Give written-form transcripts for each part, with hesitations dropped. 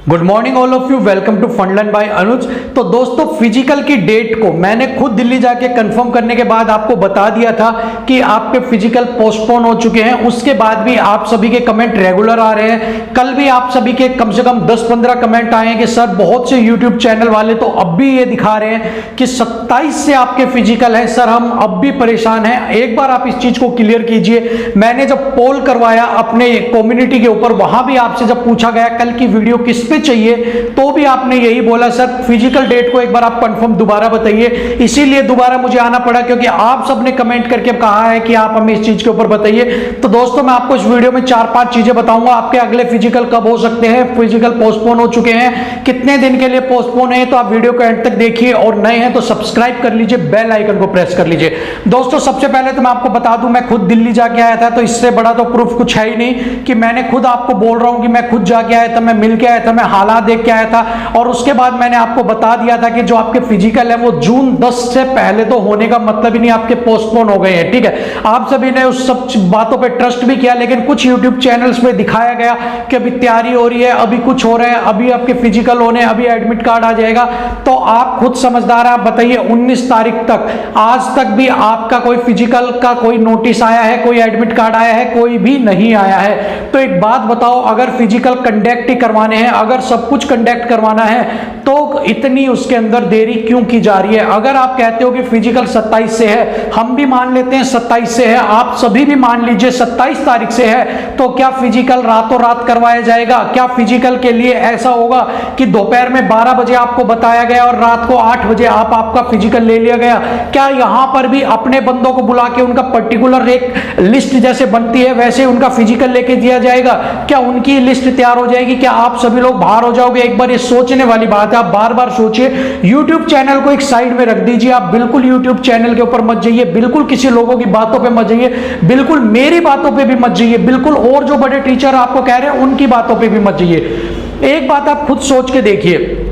Good morning all of you, welcome to फंडलन by Anuj. तो दोस्तों, फिजिकल की डेट को मैंने खुद दिल्ली जाके कंफर्म करने के बाद आपको बता दिया था कि आपके फिजिकल पोस्टपोन हो चुके हैं। उसके बाद भी आप सभी के कमेंट रेगुलर आ रहे हैं। कल भी आप सभी के कम से कम 10-15 कमेंट आए हैं कि सर बहुत से यूट्यूब चैनल वाले तो अब भी ये दिखा रहे हैं कि 27 से आपके फिजिकल है। सर हम अब भी परेशान हैं, एक बार आप इस चीज को क्लियर कीजिए। मैंने जब पोल करवाया अपने कम्युनिटी के ऊपर, वहां भी आपसे जब पूछा गया कल की वीडियो किस पे चाहिए, तो भी आपने यही बोला सर फिजिकल डेट को एक बार आप कंफर्म दोबारा बताइए। इसीलिए दोबारा मुझे आना पड़ा क्योंकि आप सबने कमेंट करके कहा है कि आप हमें इस चीज के ऊपर बताइए। तो दोस्तों, मैं आपको इस वीडियो में 4-5 चीजें बताऊंगा। आपके अगले फिजिकल कब हो सकते हैं, फिजिकल पोस्टपोन हो चुके हैं, कितने दिन के लिए पोस्टपोन है। तो आप वीडियो को एंड तक देखिए और नए हैं तो सब्सक्राइब कर लीजिए, बेल आइकन को प्रेस कर लीजिए। दोस्तों, सबसे पहले तो मैं आपको बता दूं, मैं खुद दिल्ली जाके आया था, तो इससे बड़ा तो प्रूफ कुछ है ही नहीं कि मैंने खुद आपको बोल रहा हूं कि मैं खुद जाके आया था, मैं मिल के आया था, मैं हालात देख के आया था। और उसके बाद मैंने आपको बता दिया था कि जो आपके फिजिकल है वो जून 10 से पहले तो होने का मतलब ही नहीं, आपके पोस्टपोन हो गए हैं। ठीक है, आप सभी ने उस सब बातों पे ट्रस्ट भी किया, लेकिन कुछ यूट्यूब चैनल्स पे दिखाया गया कि अभी तैयारी हो रही है, अभी कुछ हो रहा है, अभी आपके फिजिकल होने, अभी एडमिट कार्ड आ जाएगा। तो आप खुद समझदार हैं, आप बताइए 19 तारीख तक आज तक भी आपका कोई फिजिकल का कोई नोटिस आया है, कोई एडमिट कार्ड आया है? कोई भी नहीं आया है। तो एक बात बताओ, अगर फिजिकल कंडक्ट ही करवाने हैं, अगर सब कुछ कंडक्ट करवाना है, तो इतनी उसके अंदर देरी क्यों की जा रही है? अगर आप कहते हो कि फिजिकल 27 से है, हम भी मान लेते हैं 27 से है, आप सभी भी मान लीजिए 27 तारीख से है, तो क्या फिजिकल रातों रात करवाया जाएगा? क्या फिजिकल के लिए ऐसा होगा कि दोपहर में 12 बजे आपको बताया गया और रात को 8 बजे आपका फिजिकल ले लिया गया? क्या यहां पर भी अपने बंदों को बुला के उनका पर्टिकुलर एक लिस्ट जैसे बनती है वैसे उनका फिजिकल लेके दिया जाएगा? क्या उनकी लिस्ट तैयार हो जाएगी? क्या आप सभी लोग बाहर हो जाओगे? एक बार ये सोचने वाली बात है, आप बार बार सोचिए। YouTube चैनल को एक साइड में रख दीजिए, आप बिल्कुल YouTube चैनल के ऊपर मत जाइए, बिल्कुल किसी लोगों की बातों पे मत जाइए, बिल्कुल मेरी बातों पे भी मत जाइए, बिल्कुल और जो बड़े टीचर आपको कह रहे हैं उनकी बातों पे भी मत जाइए। एक बात आप खुद सोच के देखिए,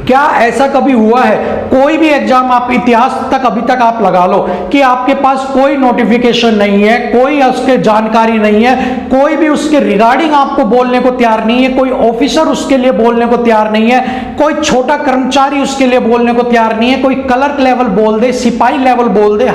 क्या ऐसा कभी हुआ है? कोई भी एग्जाम आप इतिहास तक अभी तक आप लगा लो कि आपके पास कोई नोटिफिकेशन नहीं है, कोई उसके जानकारी नहीं है, कोई भी उसके रिगार्डिंग आपको बोलने को तैयार नहीं है, कोई ऑफिसर उसके लिए बोलने को तैयार नहीं है, कोई छोटा कर्मचारी उसके लिए बोलने को तैयार नहीं है, कोई क्लर्क लेवल बोल दे, सिपाही लेवल बोल दे,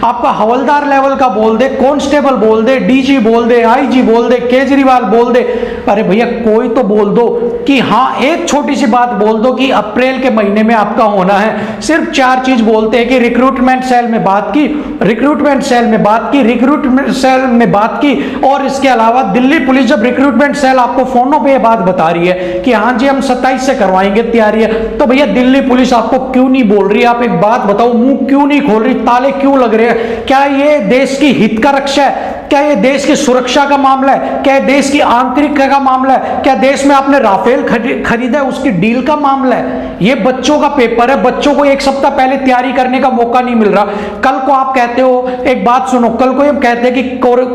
आपका हवलदार लेवल का बोल दे, कांस्टेबल बोल दे, डीजी बोल दे, आईजी बोल दे, केजरीवाल बोल दे, अरे भैया कोई तो बोल दो कि हाँ, एक छोटी सी बात बोल दो कि अप्रैल के महीने में आपका होना है। सिर्फ 4 चीज बोलते हैं कि रिक्रूटमेंट सेल में बात की, रिक्रूटमेंट सेल में बात की, रिक्रूटमेंट सेल में बात की, और इसके अलावा दिल्ली पुलिस जब रिक्रूटमेंट सेल आपको फोनों पे ये बात बता रही है कि हाँ जी हम 27 से करवाएंगे तैयारी है, तो भैया दिल्ली पुलिस आपको क्यों नहीं बोल रही? आप एक बात बताओ, मुंह क्यों नहीं खोल रही, ताले क्यों लग रहे हैं? क्या ये देश की हित का रक्षा है? क्या ये देश की सुरक्षा का मामला है? क्या देश की आंतरिक का मामला है? क्या देश में आपने राफेल खरीदा है उसकी डील का मामला है? ये बच्चों का पेपर है, बच्चों को एक सप्ताह पहले तैयारी करने का मौका नहीं मिल रहा। कल को आप कहते हो, एक बात सुनो, कल को हम कहते हैं कि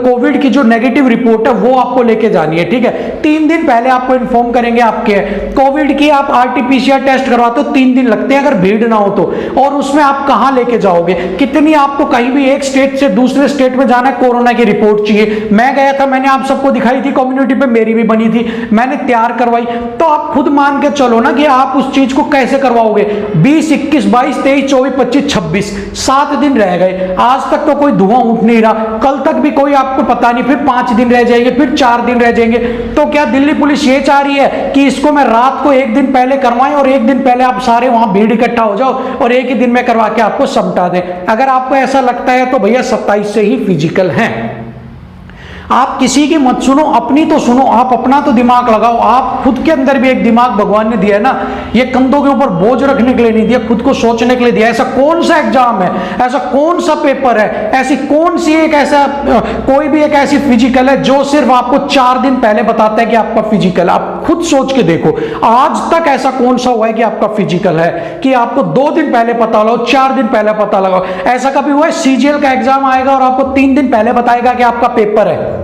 कोविड की जो नेगेटिव रिपोर्ट है वो आपको लेके जानी है, ठीक है? 3 दिन पहले आपको इन्फॉर्म करेंगे आपके कोविड की, आप आरटीपीसीआर टेस्ट करवाते हो 3 दिन लगते हैं अगर भीड़ ना हो तो, और उसमें आप कहां लेके जाओगे? कितनी आपको कहीं भी एक स्टेट से दूसरे स्टेट में जाना है, कोरोना की रिपोर्ट चाहिए। मैं गया था, मैंने आप सबको दिखाई थी, कम्युनिटी पे मेरी भी बनी थी, मैंने तैयार करवाई। तो आप खुद मान के चलो ना कि आप उस चीज को कैसे करवाओगे? 20, 21, 22, 23, 24, 25, 26 7 दिन रह गए, आज तक तो कोई धुआं उठ नहीं रहा, कल तक भी कोई आपको पता नहीं, फिर 5 दिन रह जाएंगे, फिर 4 दिन रह जाएंगे। तो क्या दिल्ली पुलिस ये चाह रही है कि इसको मैं रात को 1 दिन पहले करवाएं और 1 दिन पहले आप सारे वहां भीड़ इकट्ठा हो जाओ और एक ही दिन में करवा के आपको समटा दें? अगर आपको ऐसा लगता है तो भैया 27 से ही फिजिकल है। आप किसी की मत सुनो, अपनी तो सुनो, आप अपना तो दिमाग लगाओ। आप खुद के अंदर भी एक दिमाग भगवान ने दिया है ना, ये कंधों के ऊपर बोझ रखने के लिए नहीं दिया, खुद को सोचने के लिए दिया। ऐसा कौन सा एग्जाम है, ऐसा कौन सा पेपर है, ऐसी कौन सी एक ऐसा कोई भी एक ऐसी फिजिकल है जो सिर्फ आपको 4 दिन पहले बताता है कि आपका फिजिकल? आप खुद सोच के देखो, आज तक ऐसा कौन सा हुआ है कि आपका फिजिकल है कि आपको 2 दिन पहले पता लगाओ, 4 दिन पहले पता लगाओ? ऐसा कभी हुआ है सीजीएल का एग्जाम आएगा और आपको 3 दिन पहले बताएगा कि आपका पेपर है?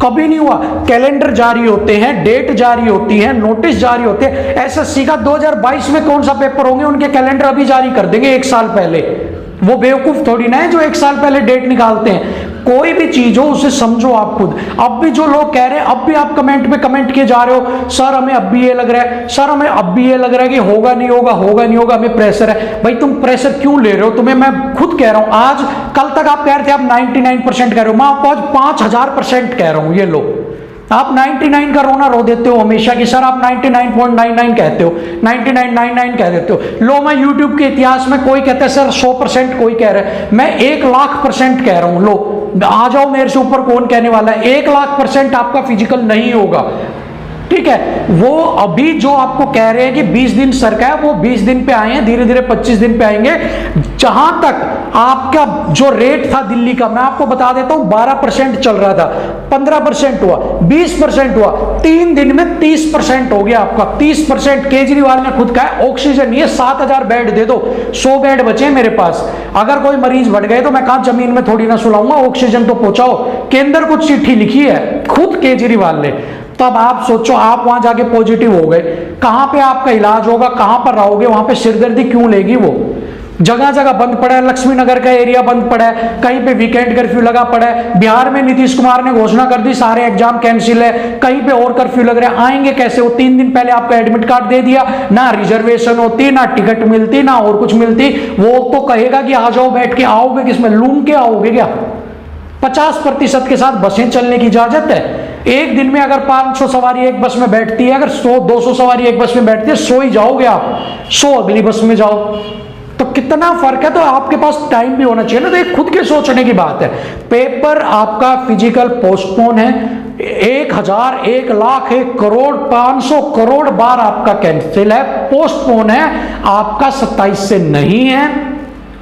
कभी नहीं हुआ। कैलेंडर जारी होते हैं, डेट जारी होती है, नोटिस जारी होते हैं। एसएससी का 2022 में कौन सा पेपर होंगे, उनके कैलेंडर अभी जारी कर देंगे 1 साल पहले। वो बेवकूफ थोड़ी ना है जो 1 साल पहले डेट निकालते हैं। कोई भी चीज हो उसे समझो आप खुद। अब भी जो लोग कह रहे हैं, अब भी आप कमेंट पे कमेंट किए जा रहे हो, सर हमें अब भी ये लग रहा है, सर हमें अब भी ये लग रहा है कि होगा नहीं होगा, होगा नहीं होगा, हमें प्रेशर है। भाई तुम प्रेशर क्यों ले रहे हो? तुम्हें मैं खुद कह रहा हूं, आज कल तक आप कह रहे थे आप 99% कह रहे हो, मैं आपको आज 5000% कह रहा हूं। ये लो, आप 99 का रोना रो देते हो हमेशा कि सर आप 99.99 कहते हो, 99.99 कह देते हो। लो, मैं YouTube के इतिहास में कोई कहता है सर 100%, कोई कह रहा है मैं 1,00,000% कह रहा हूं। लो, आ जाओ मेरे से ऊपर, कौन कहने वाला है? 1,00,000% आपका फिजिकल नहीं होगा, ठीक है। वो अभी जो आपको कह रहे हैं कि 20 दिन सर का है, वो 20 दिन पे आए हैं, धीरे धीरे 25 दिन पे आएंगे। जहां तक आपका जो रेट था दिल्ली का, मैं आपको बता देता हूं, 12% चल रहा था, 15% हुआ, 20% हुआ, 3 दिन में 30% हो गया आपका। 30% केजरीवाल ने खुद कहा है। ऑक्सीजन ये 7,000 बेड दे दो, 100 बेड बचे मेरे पास, अगर कोई मरीज बढ़ गए तो मैं कहां जमीन में थोड़ी ना सुलाऊंगा, ऑक्सीजन तो पहुंचाओ। केंद्र को चिट्ठी लिखी है खुद केजरीवाल ने। तो अब आप सोचो, आप वहां जाके पॉजिटिव हो गए, कहां पे आपका इलाज होगा, कहां पर रहोगे? वहां पे सिरदर्दी क्यों लेगी? वो जगह जगह बंद पड़ा है, लक्ष्मी नगर का एरिया बंद पड़ा है, कहीं पे वीकेंड कर्फ्यू लगा पड़ा है। बिहार में नीतीश कुमार ने घोषणा कर दी सारे एग्जाम कैंसिल है, कहीं पे और कर्फ्यू लग रहा है। आएंगे कैसे? वो 3 दिन पहले आपका एडमिट कार्ड दे दिया, ना रिजर्वेशन होती, ना टिकट मिलती, ना और कुछ मिलती। वो तो कहेगा कि आ जाओ बैठ के, आओगे किसमें? लूम के आओगे क्या? 50% के साथ बसें चलने की इजाजत है। एक दिन में अगर 500 सवारी एक बस में बैठती है, अगर 100-200 सवारी एक बस में बैठती है, 100 ही जाओगे आप, 100 अगली बस में जाओ। तो कितना फर्क है? तो आपके पास टाइम भी होना चाहिए ना। तो एक खुद के सोचने की बात है। पेपर आपका फिजिकल पोस्टपोन है, 1,000, 1,00,000, 1 करोड़, 500 करोड़ बार आपका कैंसिल है, पोस्टपोन है। आपका 27 से नहीं है,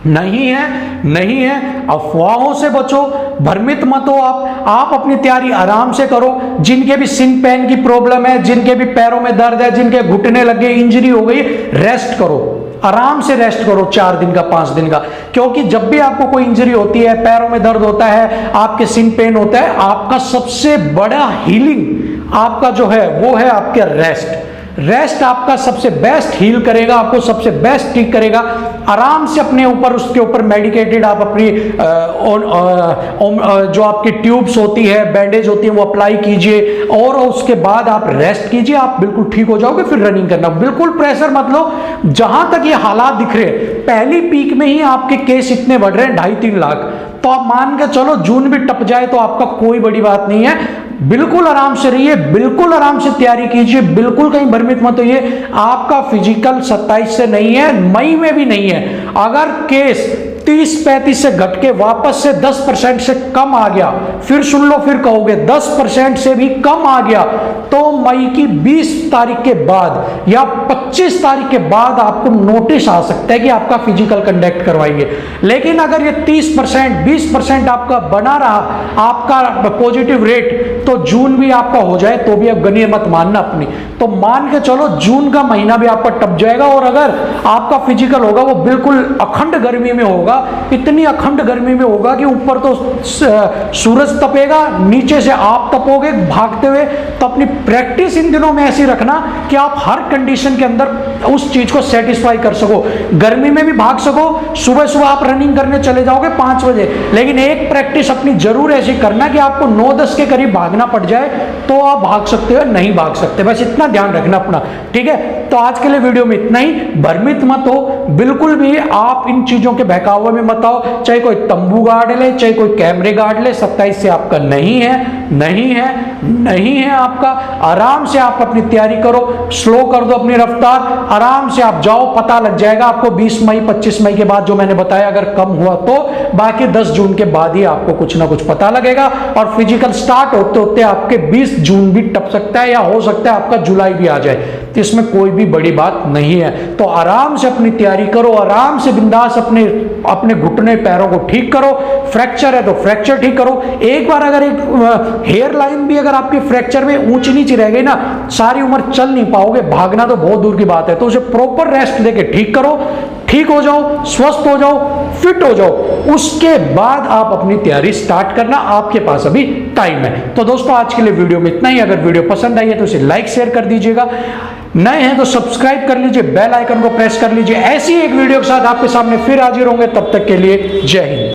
नहीं है, नहीं है। अफवाहों से बचो, भ्रमित मत हो आप अपनी तैयारी आराम से करो। जिनके भी सिन पेन की प्रॉब्लम है, जिनके भी पैरों में दर्द है, जिनके घुटने लगे, इंजरी हो गई, रेस्ट करो, आराम से रेस्ट करो 4 दिन का, 5 दिन का। क्योंकि जब भी आपको कोई इंजरी होती है, पैरों में दर्द होता है, आपके सिन पेन होता है, आपका सबसे बड़ा हीलिंग आपका जो है वो है आपके रेस्ट। रेस्ट आपका सबसे बेस्ट हील करेगा, आपको सबसे बेस्ट ठीक करेगा। आराम से अपने ऊपर, उसके ऊपर मेडिकेटेड आप अपनी जो आपकी ट्यूब्स होती है, बैंडेज होती है, वो अप्लाई कीजिए और उसके बाद आप रेस्ट कीजिए, आप बिल्कुल ठीक हो जाओगे। फिर रनिंग करना, बिल्कुल प्रेशर मत लो। जहां तक ये हालात दिख रहे हैं, पहली पीक में ही आपके केस इतने बढ़ रहे हैं 2.5-3 लाख, तो आप मान के चलो जून भी टप जाए तो आपका कोई बड़ी बात नहीं है। बिल्कुल आराम से रहिए, बिल्कुल आराम से तैयारी कीजिए, बिल्कुल कहीं भ्रमित मत होइए। आपका फिजिकल 27 से नहीं है, मई में भी नहीं है। अगर केस 30-35 से घट के वापस से 10% से कम आ गया, फिर सुन लो, फिर कहोगे 10% से भी कम आ गया, तो मई की 20 तारीख के बाद या 25 तारीख के बाद आपको नोटिस आ सकता है कि आपका फिजिकल कंडक्ट करवाएंगे। लेकिन अगर ये 30%, 20% आपका बना रहा आपका पॉजिटिव रेट, तो जून भी आपका हो जाए तो भी अब गनीय मत मानना अपनी। तो मान के चलो जून का महीना भी आपका टप जाएगा। और अगर आपका फिजिकल होगा वो बिल्कुल अखंड गर्मी में होगा, इतनी अखंड गर्मी में होगा कि ऊपर तो सूरज तपेगा, नीचे से आप तपोगे भागते हुए। तो अपनी प्रैक्टिस इन दिनों में ऐसी रखना कि आप हर कंडीशन के अंदर उस चीज को सेटिस्फाई कर सको। गर्मी में भी भाग सको, सुबह सुबह आप रनिंग करने चले जाओगे 5 बजे, लेकिन एक प्रैक्टिस अपनी जरूर ऐसी करना कि आपको 9-10 के करीब भागना पड़ जाए तो आप भाग सकते हो, नहीं भाग सकते। बस इतना ध्यान रखना अपना, ठीक है। तो आज के लिए वीडियो में इतना ही। भ्रमित मत हो, बिल्कुल भी आप इन चीजों के बहकावे में मत आओ। चाहे कोई तंबू गाड़ ले, चाहे कोई कैमरे गाड़ ले, 27 से आपका नहीं है, नहीं है, नहीं है आपका। आराम से आप अपनी तैयारी करो, स्लो कर दो अपनी रफ्तार, आराम से आप जाओ, पता लग जाएगा आपको 20 मई 25 मई के बाद जो मैंने बताया अगर कम हुआ तो। बाकी 10 जून के बाद ही आपको कुछ ना कुछ पता लगेगा। और फिजिकल स्टार्ट होते होते आपके 20 जून भी टप सकता है, या हो सकता है आपका जुलाई भी आ जाए, तो इसमें कोई भी बड़ी बात नहीं है। तो आराम से अपनी तैयारी करो, आराम से बिंदास अपने घुटने पैरों को ठीक करो। फ्रैक्चर है तो फ्रैक्चर ठीक करो। एक बार अगर एक हेयर लाइन भी अगर आपकी फ्रैक्चर में ऊंची नीची रह गई ना, सारी उम्र चल नहीं पाओगे, भागना तो बहुत दूर की बात है। तो उसे प्रॉपर रेस्ट देके ठीक करो, ठीक हो जाओ, स्वस्थ हो जाओ, फिट हो जाओ, उसके बाद आप अपनी तैयारी स्टार्ट करना। आपके पास अभी टाइम है। तो दोस्तों आज के लिए वीडियो में इतना ही। अगर वीडियो पसंद आई है तो इसे लाइक शेयर कर दीजिएगा, नए हैं तो सब्सक्राइब कर लीजिए, बेल आइकन को प्रेस कर लीजिए। ऐसी एक वीडियो के साथ आपके सामने फिर हाजिर होंगे, तब तक के लिए जय हिंद।